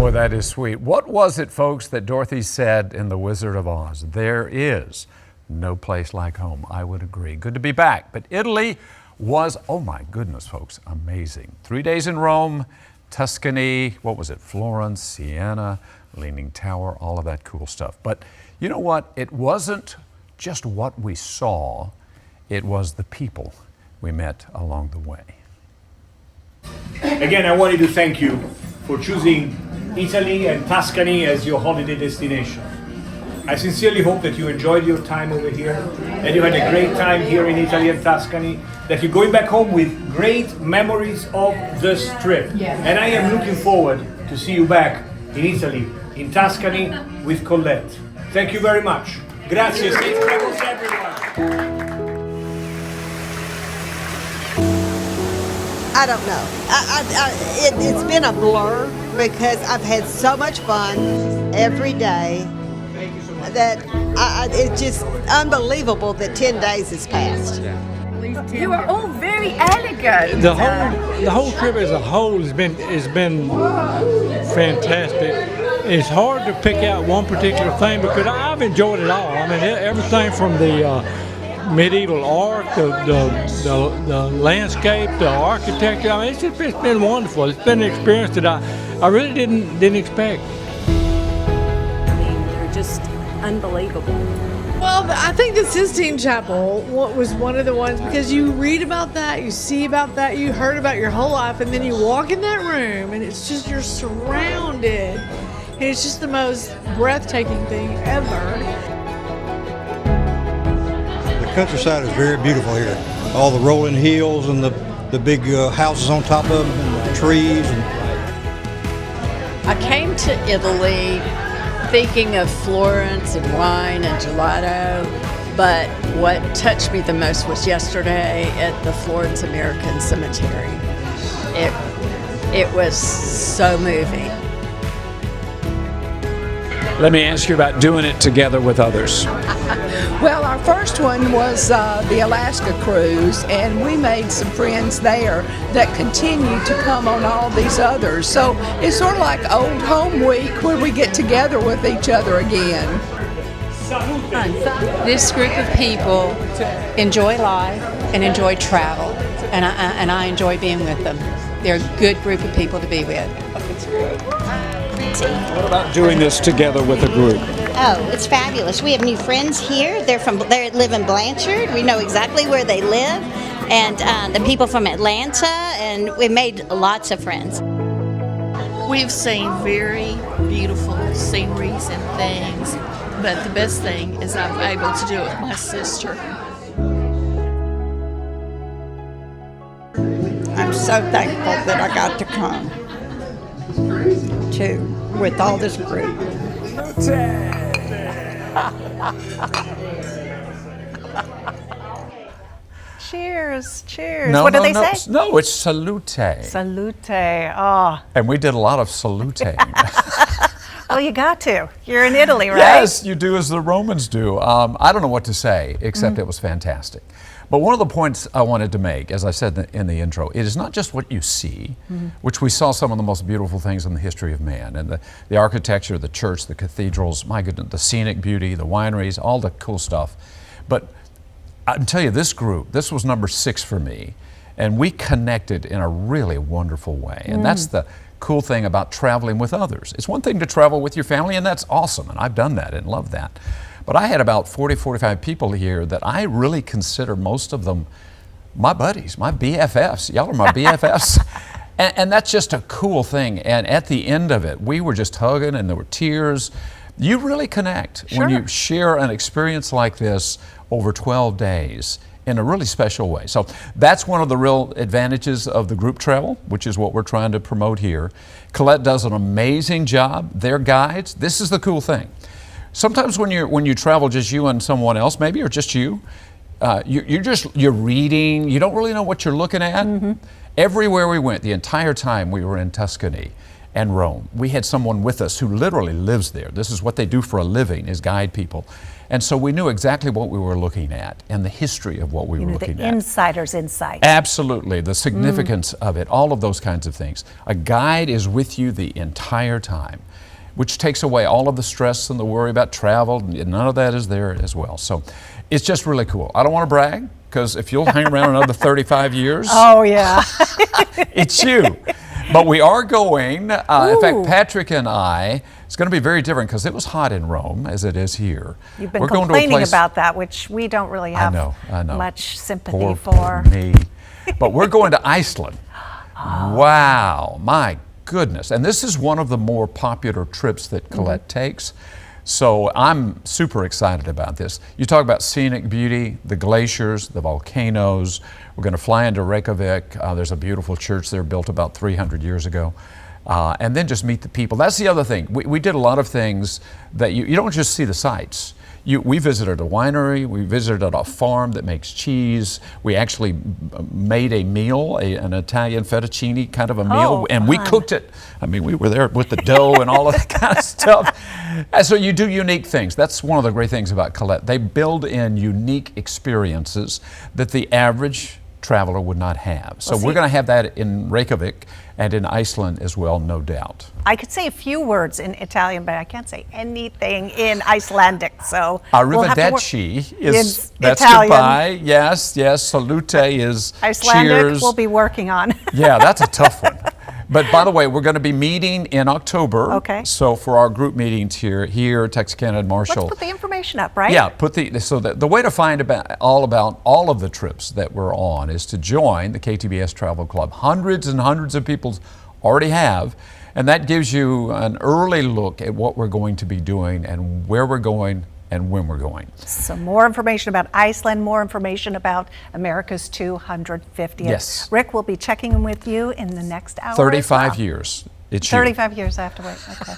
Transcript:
Boy, that is sweet. What was it, folks, that Dorothy said in The Wizard of Oz? There is no place like home. I would agree. Good to be back. But Italy was, oh my goodness, folks, amazing. 3 days in Rome, Tuscany, what was it? Florence, Siena, Leaning Tower, all of that cool stuff. But you know what? It wasn't just what we saw, it was the people we met along the way. Again, I wanted to thank you for choosing Italy and Tuscany as your holiday destination. I sincerely hope that you enjoyed your time over here, that you had a great time here in Italy and Tuscany, that you're going back home with great memories of this trip. Yes. And I am looking forward to see you back in Italy, in Tuscany with Colette. Thank you very much. Grazie, safe travels everyone. I don't know. It's been a blur because I've had so much fun every day that it's just unbelievable that 10 days has passed. You are all very elegant. The whole trip as a whole has been fantastic. It's hard to pick out one particular thing because I've enjoyed it all. I mean, everything from the medieval art, the landscape, the architecture. I mean, it's been wonderful. It's been an experience that I really didn't expect. I mean, they're just unbelievable. Well, I think the Sistine Chapel was one of the ones because you read about that, you see about that, you heard about your whole life, and then you walk in that room and it's just you're surrounded. And it's just the most breathtaking thing ever. The countryside is very beautiful here. All the rolling hills and the big houses on top of them and the trees. I came to Italy thinking of Florence and wine and gelato, but what touched me the most was yesterday at the Florence American Cemetery. It was so moving. Let me ask you about doing it together with others. Well, our first one was the Alaska cruise, and we made some friends there that continue to come on all these others. So it's sort of like old home week where we get together with each other again. This group of people enjoy life and enjoy travel, and I enjoy being with them. They're a good group of people to be with. What about doing this together with a group? Oh, it's fabulous. We have new friends here. They live in Blanchard. We know exactly where they live, and the people from Atlanta, and we've made lots of friends. We've seen very beautiful sceneries and things, but the best thing is I'm able to do it with my sister. I'm so thankful that I got to come with all this group. Cheers, cheers. What do they say? No, it's salute. Salute. Oh. And we did a lot of saluting. Well, you got to. You're in Italy, right? Yes, you do as the Romans do. I don't know what to say, except it was fantastic. But one of the points I wanted to make, as I said in the intro, it is not just what you see, which we saw some of the most beautiful things in the history of man, and the architecture, the church, the cathedrals, my goodness, the scenic beauty, the wineries, all the cool stuff. But I can tell you, this group, this was number 6 for me, and we connected in a really wonderful way. And that's the cool thing about traveling with others. It's one thing to travel with your family, and that's awesome, and I've done that and love that. But I had about 40, 45 people here that I really consider most of them my buddies, my BFFs. Y'all are my BFFs. And that's just a cool thing. And at the end of it, we were just hugging and there were tears. You really connect when you share an experience like this over 12 days in a really special way. So that's one of the real advantages of the group travel, which is what we're trying to promote here. Colette does an amazing job. They're guides. This is the cool thing. Sometimes when you travel just you and someone else, maybe, or just you, you're reading, you don't really know what you're looking at. Everywhere we went, the entire time we were in Tuscany, and Rome. We had someone with us who literally lives there. This is what they do for a living, is guide people. And so we knew exactly what we were looking at and the history of what we were looking the at. insider's insight. Absolutely, the significance of it, all of those kinds of things. A guide is with you the entire time, which takes away all of the stress and the worry about travel. None of that is there as well. So it's just really cool. I don't want to brag, because if you'll hang around another 35 years, oh yeah, it's you. But we are going, in fact, Patrick and I, it's going to be very different because it was hot in Rome as it is here. You've been We're going to a complaining place, about that, which we don't really have I know. much sympathy Poor for. me. But we're going to Iceland. Wow, my goodness. And this is one of the more popular trips that Colette takes. So I'm super excited about this. You talk about scenic beauty, the glaciers, the volcanoes. We're going to fly into Reykjavik. There's a beautiful church there built about 300 years ago. And then just meet the people. That's the other thing. We did a lot of things that you don't just see the sights. We visited a winery, we visited a farm that makes cheese. We actually made a meal, an Italian fettuccine kind of a meal, and we cooked it. I mean, we were there with the dough and all of that kind of stuff. And so you do unique things. That's one of the great things about Colette. They build in unique experiences that the average traveler would not have. So we're going to have that in Reykjavik and in Iceland as well, no doubt. I could say a few words in Italian, but I can't say anything in Icelandic. So Arrivederci is that's Italian. Goodbye. Yes, yes. Salute is Icelandic cheers. we'll be working on. Yeah, that's a tough one. But by the way, we're going to be meeting in October. Okay. So for our group meetings here, Texarkana and Marshall. Let's put the information up, right? Yeah, so the way to find about all of the trips that we're on is to join the KTBS Travel Club. Hundreds and hundreds of people already have, and that gives you an early look at what we're going to be doing and where we're going and when we're going. So more information about Iceland, more information about America's 250th. Yes. Rick will be checking in with you in the next hour. 35 years. It's 35 years I have to wait. Okay.